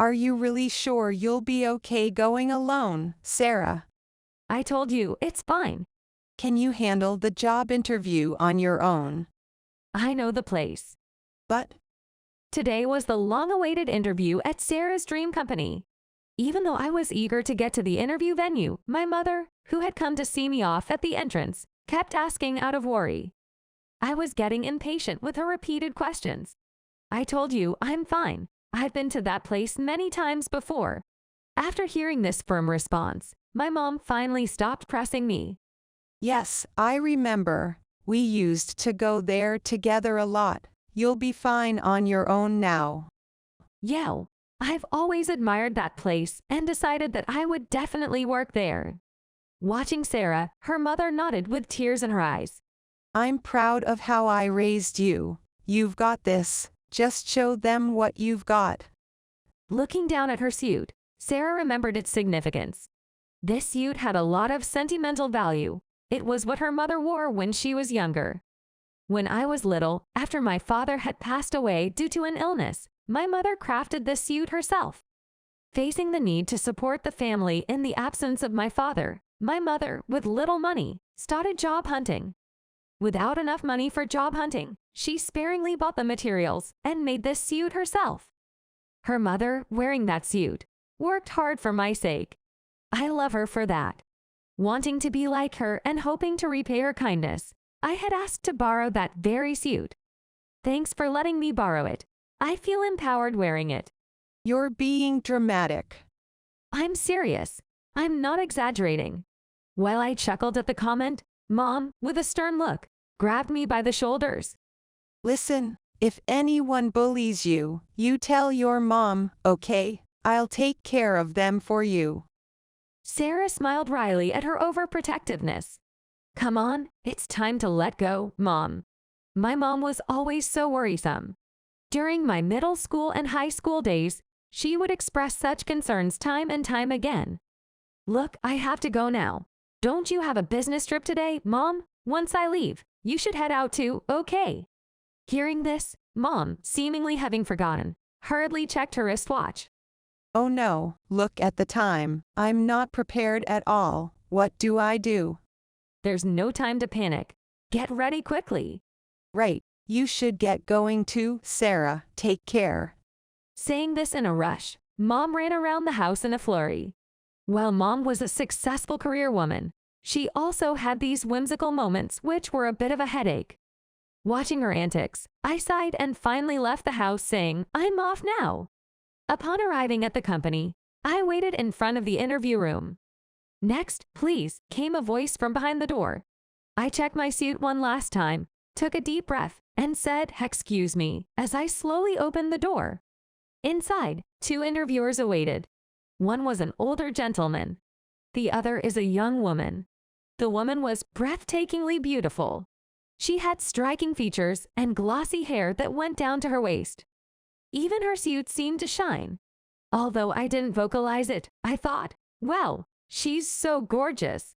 Are you really sure you'll be okay going alone, Sarah? I told you, it's fine. Can you handle the job interview on your own? I know the place. But Today was the long-awaited interview at Sarah's dream company. Even though I was eager to get to the interview venue, my mother, who had come to see me off at the entrance, kept asking out of worry. I was getting impatient with her repeated questions. I told you, I'm fine. I've been to that place many times before. After hearing this firm response, my mom finally stopped pressing me. yes, I remember. We used to go there together a lot. You'll be fine on your own now. Yeah, I've always admired that place and decided that I would definitely work there. Watching Sarah, her mother nodded with tears in her eyes. I'm proud of how I raised you. You've got this. Just show them what you've got. Looking down at her suit, Sarah remembered its significance. This suit had a lot of sentimental value. It was what her mother wore when she was younger. When I was little, after my father had passed away due to an illness, my mother crafted this suit herself. Facing the need to support the family in the absence of my father, my mother, with little money, started job hunting. Without enough money for job hunting, she sparingly bought the materials and made this suit herself. Her mother, wearing that suit, worked hard for my sake. I love her for that. Wanting to be like her and hoping to repay her kindness, I had asked to borrow that very suit. Thanks for letting me borrow it. I feel empowered wearing it. You're being dramatic. I'm serious. I'm not exaggerating. While I chuckled at the comment, Mom, with a stern look, grabbed me by the shoulders. Listen, if anyone bullies you, you tell your mom, okay? I'll take care of them for you. Sarah smiled wryly at her overprotectiveness. Come on, it's time to let go, Mom. My mom was always so worrisome. During my middle school and high school days, she would express such concerns time and time again. Look, I have to go now. Don't you have a business trip today, Mom? Once I leave, you should head out too, okay? Hearing this, Mom, seemingly having forgotten, hurriedly checked her wristwatch. Oh no, look at the time. I'm not prepared at all. What do I do? There's no time to panic. Get ready quickly. Right, you should get going too, Sarah. Take care. Saying this in a rush, Mom ran around the house in a flurry. While Mom was a successful career woman, she also had these whimsical moments which were a bit of a headache. Watching her antics, I sighed and finally left the house saying, I'm off now. Upon arriving at the company, I waited in front of the interview room. Next, please, came a voice from behind the door. I checked my suit one last time, took a deep breath, and said, excuse me, as I slowly opened the door. Inside, 2 interviewers awaited. One was an older gentleman. The other is a young woman. The woman was breathtakingly beautiful. She had striking features and glossy hair that went down to her waist. Even her suit seemed to shine. Although I didn't vocalize it, I thought, wow, she's so gorgeous.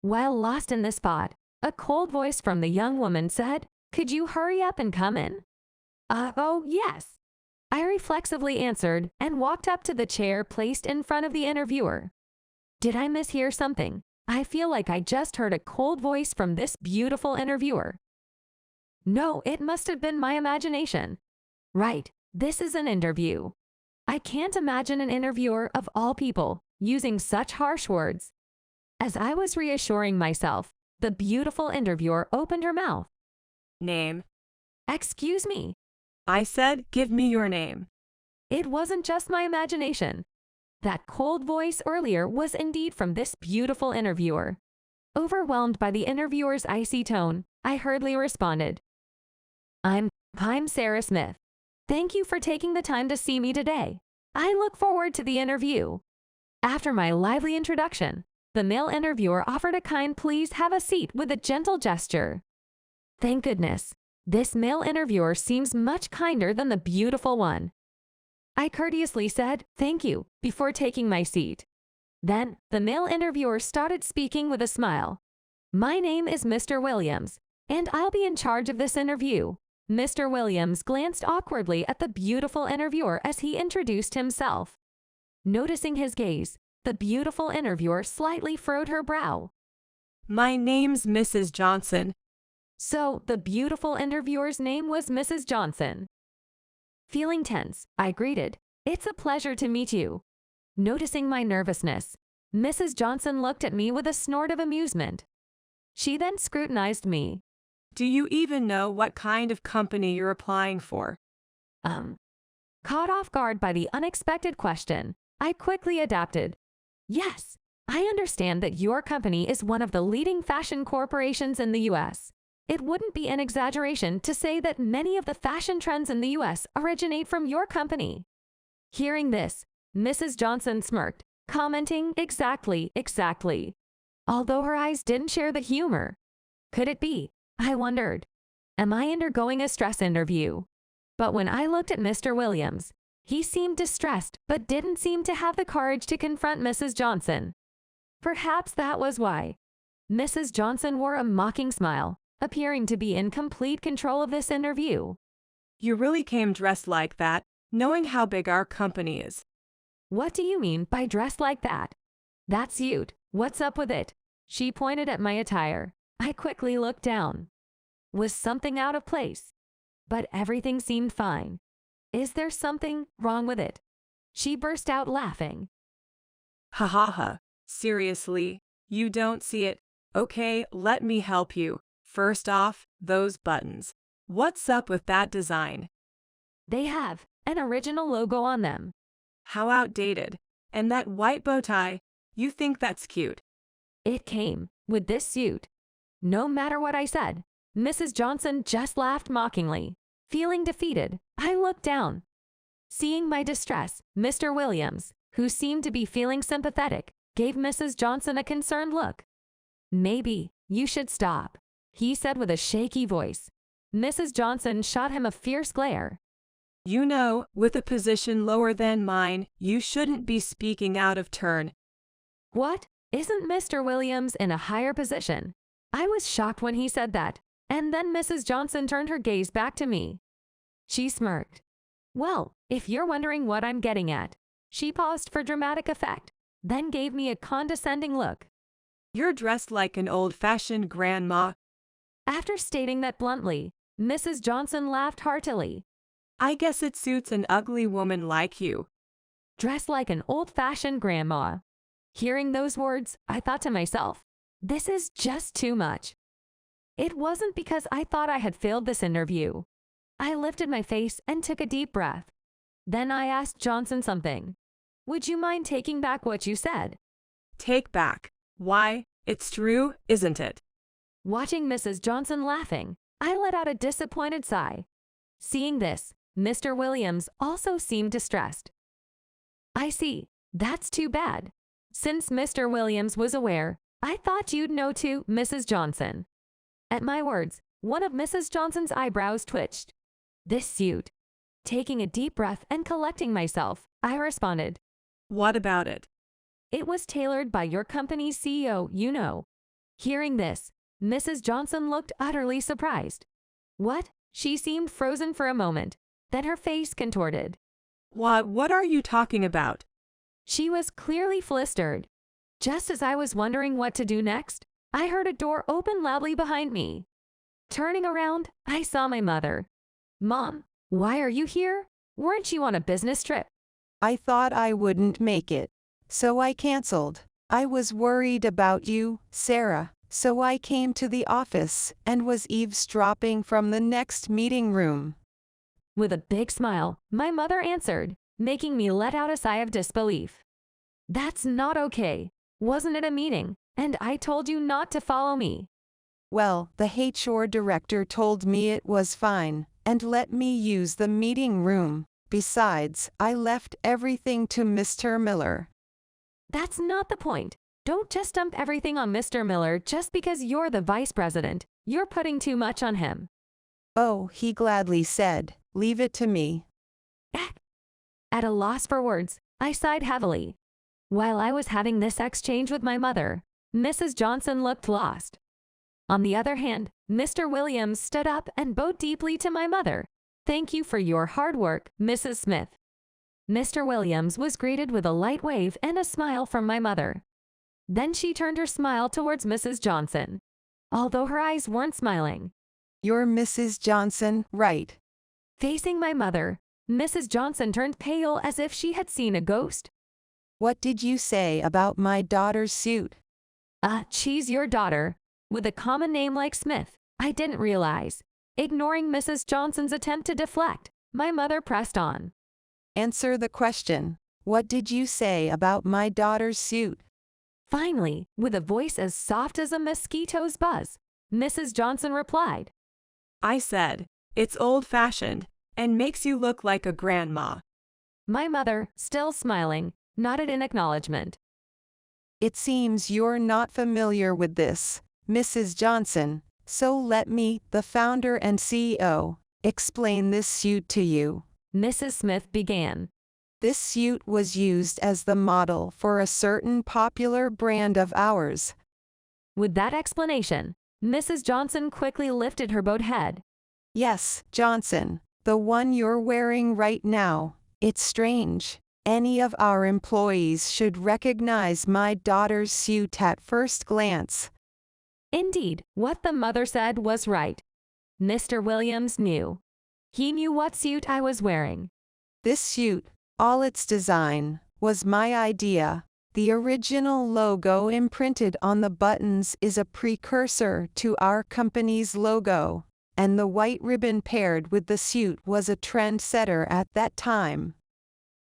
While lost in this spot, a cold voice from the young woman said, could you hurry up and come in? Oh, yes. I reflexively answered and walked up to the chair placed in front of the interviewer. Did I mishear something? I feel like I just heard a cold voice from this beautiful interviewer. No, it must have been my imagination. Right, this is an interview. I can't imagine an interviewer of all people using such harsh words. As I was reassuring myself, the beautiful interviewer opened her mouth. Name. Excuse me. I said, give me your name. It wasn't just my imagination. That cold voice earlier was indeed from this beautiful interviewer. Overwhelmed by the interviewer's icy tone, I hurriedly responded. I'm Sarah Smith. Thank you for taking the time to see me today. I look forward to the interview. After my lively introduction, the male interviewer offered a kind please have a seat with a gentle gesture. Thank goodness, this male interviewer seems much kinder than the beautiful one. I courteously said, thank you, before taking my seat. Then, the male interviewer started speaking with a smile. My name is Mr. Williams, and I'll be in charge of this interview. Mr. Williams glanced awkwardly at the beautiful interviewer as he introduced himself. Noticing his gaze, the beautiful interviewer slightly furrowed her brow. My name's Mrs. Johnson. So, the beautiful interviewer's name was Mrs. Johnson. Feeling tense, I greeted, "It's a pleasure to meet you." Noticing my nervousness, Mrs. Johnson looked at me with a snort of amusement. She then scrutinized me. Do you even know what kind of company you're applying for? Caught off guard by the unexpected question, I quickly adapted. Yes, I understand that your company is one of the leading fashion corporations in the U.S. It wouldn't be an exaggeration to say that many of the fashion trends in the U.S. originate from your company. Hearing this, Mrs. Johnson smirked, commenting, exactly. Although her eyes didn't share the humor. Could it be? I wondered. Am I undergoing a stress interview? But when I looked at Mr. Williams, he seemed distressed but didn't seem to have the courage to confront Mrs. Johnson. Perhaps that was why. Mrs. Johnson wore a mocking smile, appearing to be in complete control of this interview. You really came dressed like that, knowing how big our company is. What do you mean by dressed like that? That's cute. What's up with it? She pointed at my attire. I quickly looked down. Was something out of place? But everything seemed fine. Is there something wrong with it? She burst out laughing. Ha ha ha. Seriously, you don't see it? Okay, let me help you. First off, those buttons. What's up with that design? They have an original logo on them. How outdated. And that white bow tie, you think that's cute? It came with this suit. No matter what I said, Mrs. Johnson just laughed mockingly. Feeling defeated, I looked down. Seeing my distress, Mr. Williams, who seemed to be feeling sympathetic, gave Mrs. Johnson a concerned look. Maybe you should stop, he said with a shaky voice. Mrs. Johnson shot him a fierce glare. You know, with a position lower than mine, you shouldn't be speaking out of turn. What? Isn't Mr. Williams in a higher position? I was shocked when he said that, and then Mrs. Johnson turned her gaze back to me. She smirked. Well, if you're wondering what I'm getting at. She paused for dramatic effect, then gave me a condescending look. You're dressed like an old-fashioned grandma. After stating that bluntly, Mrs. Johnson laughed heartily. I guess it suits an ugly woman like you. Dressed like an old-fashioned grandma. Hearing those words, I thought to myself, this is just too much. It wasn't because I thought I had failed this interview. I lifted my face and took a deep breath. Then I asked Johnson something. Would you mind taking back what you said? Take back? Why, it's true, isn't it? Watching Mrs. Johnson laughing, I let out a disappointed sigh. Seeing this, Mr. Williams also seemed distressed. I see. That's too bad. Since Mr. Williams was aware, I thought you'd know too, Mrs. Johnson. At my words, one of Mrs. Johnson's eyebrows twitched. This suit. Taking a deep breath and collecting myself, I responded. What about it? It was tailored by your company's CEO, you know. Hearing this, Mrs. Johnson looked utterly surprised. What? She seemed frozen for a moment, then her face contorted. What are you talking about? She was clearly flustered. Just as I was wondering what to do next, I heard a door open loudly behind me. Turning around, I saw my mother. Mom, why are you here? Weren't you on a business trip? I thought I wouldn't make it, so I canceled. I was worried about you, Sarah, so I came to the office and was eavesdropping from the next meeting room. With a big smile, my mother answered, making me let out a sigh of disbelief. That's not okay. Wasn't it a meeting? And I told you not to follow me. Well, the HR director told me it was fine and let me use the meeting room. Besides, I left everything to Mr. Miller. That's not the point. Don't just dump everything on Mr. Miller just because you're the vice president. You're putting too much on him. Oh, he gladly said, leave it to me. At a loss for words, I sighed heavily. While I was having this exchange with my mother, Mrs. Johnson looked lost. On the other hand, Mr. Williams stood up and bowed deeply to my mother. Thank you for your hard work, Mrs. Smith. Mr. Williams was greeted with a light wave and a smile from my mother. Then she turned her smile towards Mrs. Johnson, although her eyes weren't smiling. You're Mrs. Johnson, right? Facing my mother, Mrs. Johnson turned pale as if she had seen a ghost. What did you say about my daughter's suit? She's your daughter. With a common name like Smith, I didn't realize. Ignoring Mrs. Johnson's attempt to deflect, my mother pressed on. Answer the question. What did you say about my daughter's suit? Finally, with a voice as soft as a mosquito's buzz, Mrs. Johnson replied. I said, it's old-fashioned and makes you look like a grandma. My mother, still smiling, nodded in acknowledgement. It seems you're not familiar with this, Mrs. Johnson, so let me, the founder and CEO, explain this suit to you. Mrs. Smith began. This suit was used as the model for a certain popular brand of ours. With that explanation, Mrs. Johnson quickly lifted her bowed head. Yes, Johnson, the one you're wearing right now. It's strange. Any of our employees should recognize my daughter's suit at first glance. Indeed, what the mother said was right. Mr. Williams knew. He knew what suit I was wearing. This suit, all its design, was my idea. The original logo imprinted on the buttons is a precursor to our company's logo, and the white ribbon paired with the suit was a trendsetter at that time.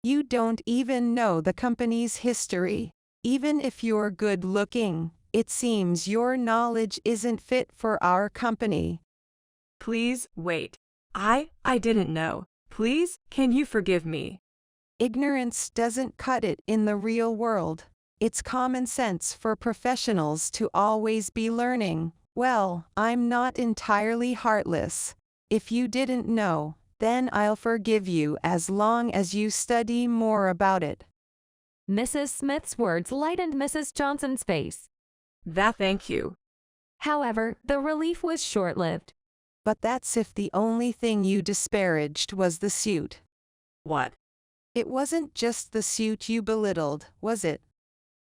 You don't even know the company's history. Even if you're good-looking, it seems your knowledge isn't fit for our company. Please, wait. I didn't know. Please, can you forgive me? Ignorance doesn't cut it in the real world. It's common sense for professionals to always be learning. Well, I'm not entirely heartless. If you didn't know, then I'll forgive you as long as you study more about it. Mrs. Smith's words lightened Mrs. Johnson's face. Thank you. However, the relief was short-lived. But that's if the only thing you disparaged was the suit. What? It wasn't just the suit you belittled, was it?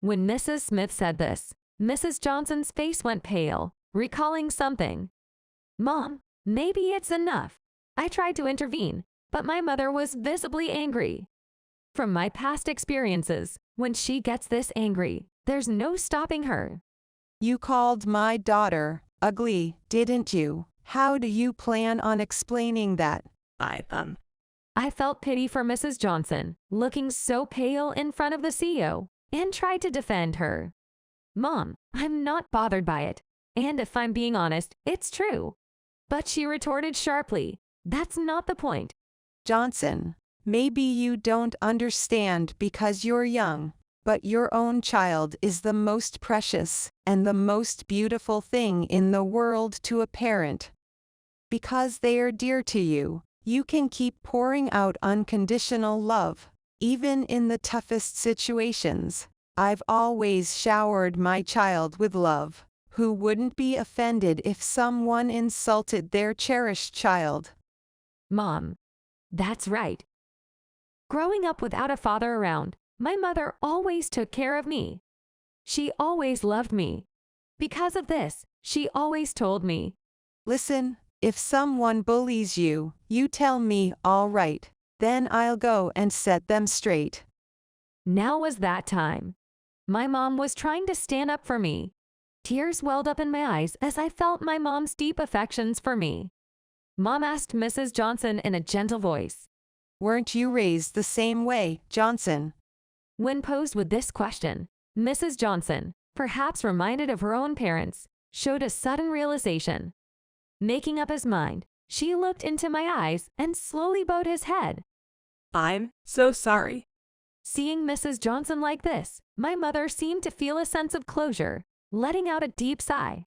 When Mrs. Smith said this, Mrs. Johnson's face went pale, recalling something. Mom, maybe it's enough. I tried to intervene, but my mother was visibly angry. From my past experiences, when she gets this angry, there's no stopping her. You called my daughter ugly, didn't you? How do you plan on explaining that? I felt pity for Mrs. Johnson, looking so pale in front of the CEO, and tried to defend her. Mom, I'm not bothered by it, and if I'm being honest, it's true. But she retorted sharply, that's not the point. Johnson, maybe you don't understand because you're young, but your own child is the most precious and the most beautiful thing in the world to a parent. Because they are dear to you, you can keep pouring out unconditional love, even in the toughest situations. I've always showered my child with love. Who wouldn't be offended if someone insulted their cherished child? Mom, that's right. Growing up without a father around, my mother always took care of me. She always loved me. Because of this, she always told me, listen, if someone bullies you, you tell me, all right, then I'll go and set them straight. Now was that time. My mom was trying to stand up for me. Tears welled up in my eyes as I felt my mom's deep affections for me. Mom asked Mrs. Johnson in a gentle voice. Weren't you raised the same way, Johnson? When posed with this question, Mrs. Johnson, perhaps reminded of her own parents, showed a sudden realization. Making up his mind, she looked into my eyes and slowly bowed his head. I'm so sorry. Seeing Mrs. Johnson like this, my mother seemed to feel a sense of closure, letting out a deep sigh.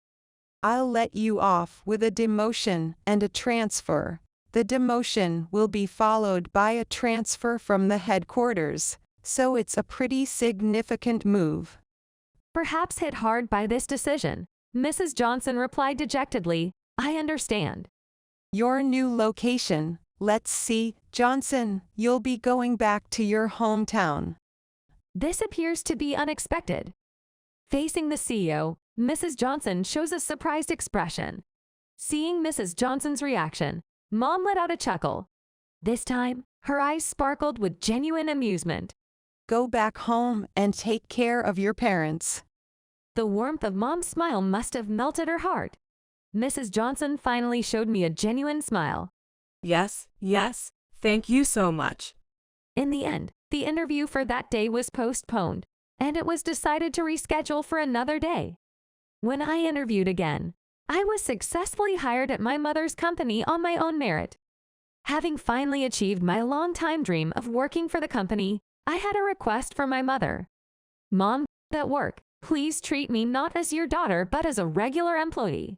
I'll let you off with a demotion and a transfer. The demotion will be followed by a transfer from the headquarters, so it's a pretty significant move. Perhaps hit hard by this decision, Mrs. Johnson replied dejectedly, I understand. Your new location, let's see, Johnson, you'll be going back to your hometown. This appears to be unexpected. Facing the CEO, Mrs. Johnson shows a surprised expression. Seeing Mrs. Johnson's reaction, Mom let out a chuckle. This time, her eyes sparkled with genuine amusement. Go back home and take care of your parents. The warmth of Mom's smile must have melted her heart. Mrs. Johnson finally showed me a genuine smile. Yes, yes, thank you so much. In the end, the interview for that day was postponed, and it was decided to reschedule for another day. When I interviewed again, I was successfully hired at my mother's company on my own merit. Having finally achieved my long-time dream of working for the company, I had a request from my mother. Mom, at work, please treat me not as your daughter but as a regular employee.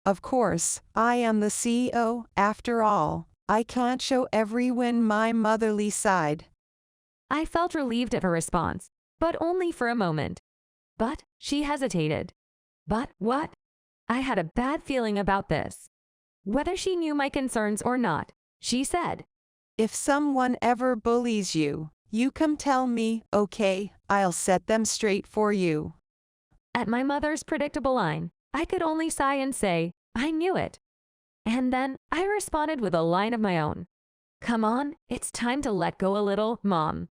Of course, I am the CEO, after all. I can't show everyone my motherly side. I felt relieved at her response, but only for a moment. But she hesitated. But what? I had a bad feeling about this. Whether she knew my concerns or not, she said, If someone ever bullies you, you come tell me, okay? I'll set them straight for you. At my mother's predictable line, I could only sigh and say, I knew it. And then I responded with a line of my own. Come on, it's time to let go a little, Mom.